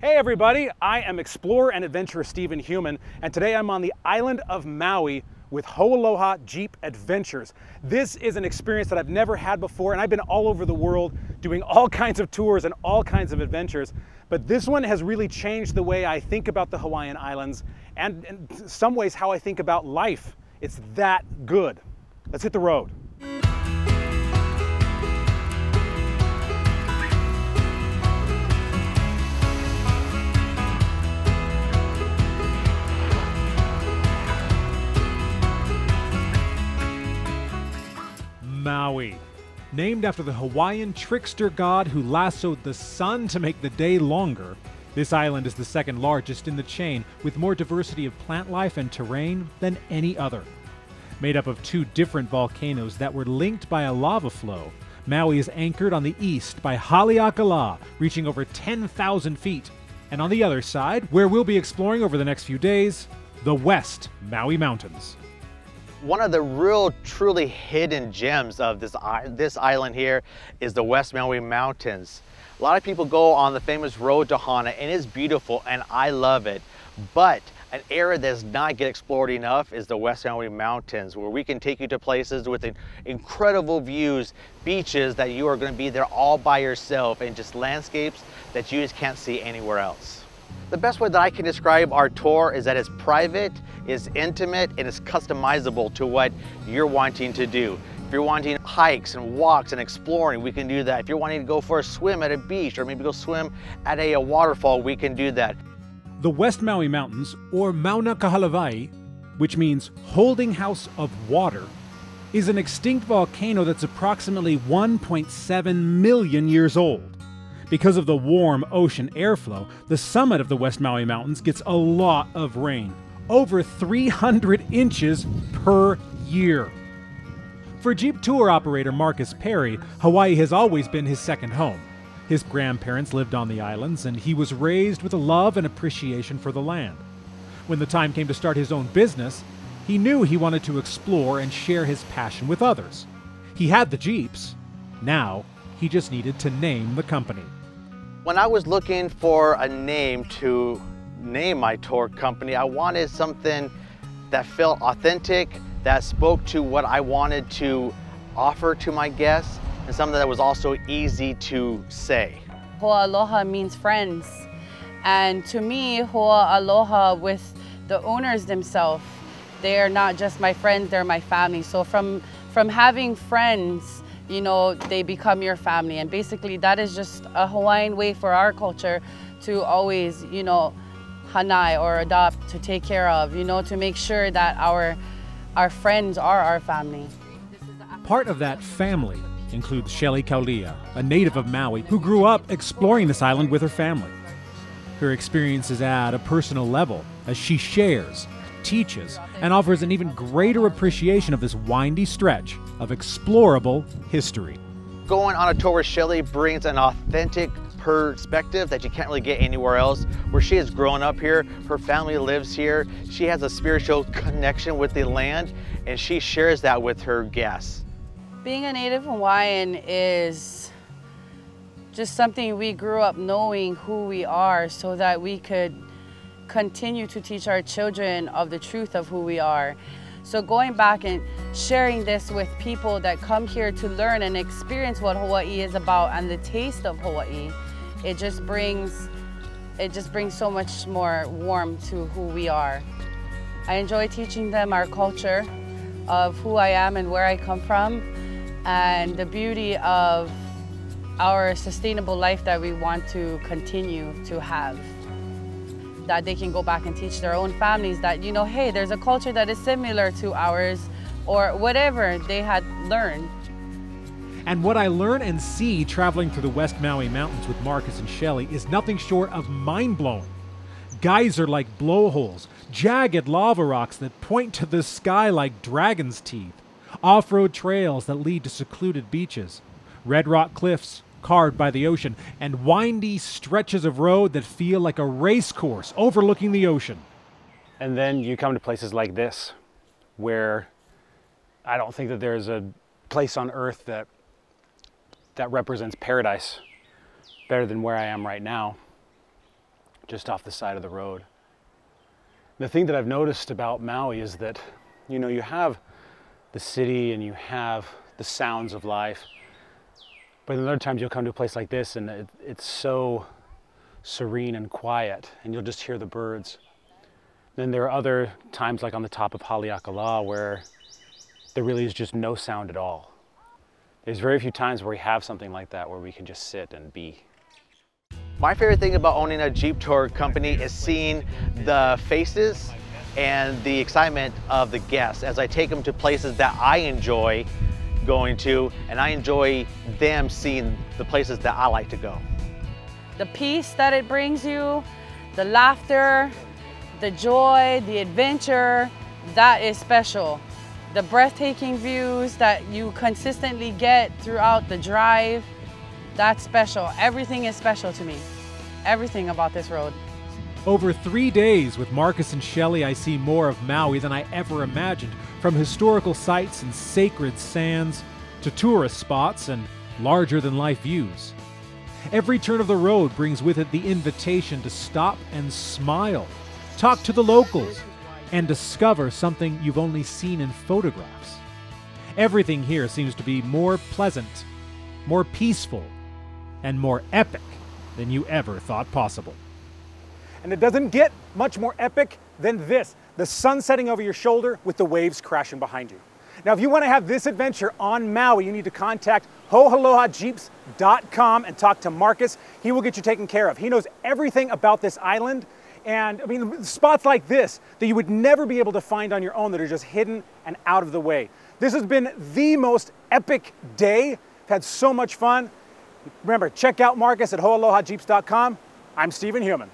Hey everybody, I am explorer and adventurer Steven Heumann, and today I'm on the island of Maui with Hoaloha Jeep Adventures. This is an experience that I've never had before, and I've been all over the world doing all kinds of tours and all kinds of adventures, but this one has really changed the way I think about the Hawaiian Islands and in some ways how I think about life. It's that good. Let's hit the road. Maui. Named after the Hawaiian trickster god who lassoed the sun to make the day longer, this island is the second largest in the chain, with more diversity of plant life and terrain than any other. Made up of two different volcanoes that were linked by a lava flow, Maui is anchored on the east by Haleakala, reaching over 10,000 feet, and on the other side, where we'll be exploring over the next few days, the West Maui Mountains. One of the real truly hidden gems of this island here is the West Maui Mountains. A lot of people go on the famous road to Hana, and it's beautiful and I love it. But an area that does not get explored enough is the West Maui Mountains, where we can take you to places with incredible views, beaches that you are going to be there all by yourself, and just landscapes that you just can't see anywhere else. The best way that I can describe our tour is that it's private, it's intimate, and it's customizable to what you're wanting to do. If you're wanting hikes and walks and exploring, we can do that. If you're wanting to go for a swim at a beach or maybe go swim at a waterfall, we can do that. The West Maui Mountains, or Mauna Kahalawai, which means holding house of water, is an extinct volcano that's approximately 1.7 million years old. Because of the warm ocean airflow, the summit of the West Maui Mountains gets a lot of rain, over 300 inches per year. For Jeep tour operator Marcus Perry, Hawaii has always been his second home. His grandparents lived on the islands, and he was raised with a love and appreciation for the land. When the time came to start his own business, he knew he wanted to explore and share his passion with others. He had the Jeeps. Now, he just needed to name the company. When I was looking for a name to name my tour company, I wanted something that felt authentic, that spoke to what I wanted to offer to my guests, and something that was also easy to say. Hoaloha means friends, and to me, Hoaloha with the owners themselves, they are not just my friends, they're my family. So from having friends, you know, they become your family, and basically that is just a Hawaiian way for our culture to always, you know, hanai or adopt, to take care of, you know, to make sure that our friends are our family. Part of that family includes SHELLY KAULIA, a native of Maui who grew up exploring this island with her family. Her experiences add a personal level as she shares, teaches, and offers an even greater appreciation of this windy stretch of explorable history. Going on a tour with SHELLY brings an authentic perspective that you can't really get anywhere else. Where she has grown up here, her family lives here, she has a spiritual connection with the land, and she shares that with her guests. Being a native Hawaiian is just something we grew up knowing who we are, so that we could continue to teach our children of the truth of who we are. So going back and sharing this with people that come here to learn and experience what Hawaii is about and the taste of Hawaii, it just brings so much more warmth to who we are. I enjoy teaching them our culture of who I am and where I come from, and the beauty of our sustainable life that we want to continue to have. That they can go back and teach their own families that, you know, hey, there's a culture that is similar to ours, or whatever they had learned. And what I learn and see traveling through the West Maui Mountains with Marcus and SHELLY is nothing short of mind-blowing. Geyser-like blowholes, jagged lava rocks that point to the sky like dragon's teeth, off-road trails that lead to secluded beaches, red rock cliffs carved by the ocean, and windy stretches of road that feel like a race course overlooking the ocean. And then you come to places like this, where I don't think that there's a place on earth that represents paradise better than where I am right now. just off the side of the road. The thing that I've noticed about Maui is that, you know, you have the city and you have the sounds of life, but then other times you'll come to a place like this and it's so serene and quiet, and you'll just hear the birds. Then there are other times, like on the top of Haleakala, where there really is just no sound at all. There's very few times where we have something like that, where we can just sit and be. My favorite thing about owning a Jeep tour company is seeing the faces and the excitement of the guests as I take them to places that I enjoy going to, and I enjoy them seeing the places that I like to go. The peace that it brings you, the laughter, the joy, the adventure, that is special. The breathtaking views that you consistently get throughout the drive, that's special. Everything is special to me. Everything about this road. Over 3 days with Marcus and Shelley, I see more of Maui than I ever imagined, from historical sites and sacred sands to tourist spots and larger-than-life views. Every turn of the road brings with it the invitation to stop and smile, talk to the locals, and discover something you've only seen in photographs. Everything here seems to be more pleasant, more peaceful, and more epic than you ever thought possible. And it doesn't get much more epic than this, the sun setting over your shoulder with the waves crashing behind you. Now, if you want to have this adventure on Maui, you need to contact HOHOLOHAJeeps.com and talk to Marcus. He will get you taken care of. He knows everything about this island. And I mean, spots like this that you would never be able to find on your own, that are just hidden and out of the way. This has been the most epic day. I've had so much fun. Remember, check out Marcus at HOHOLOHAJeeps.com. I'm Steven Heumann.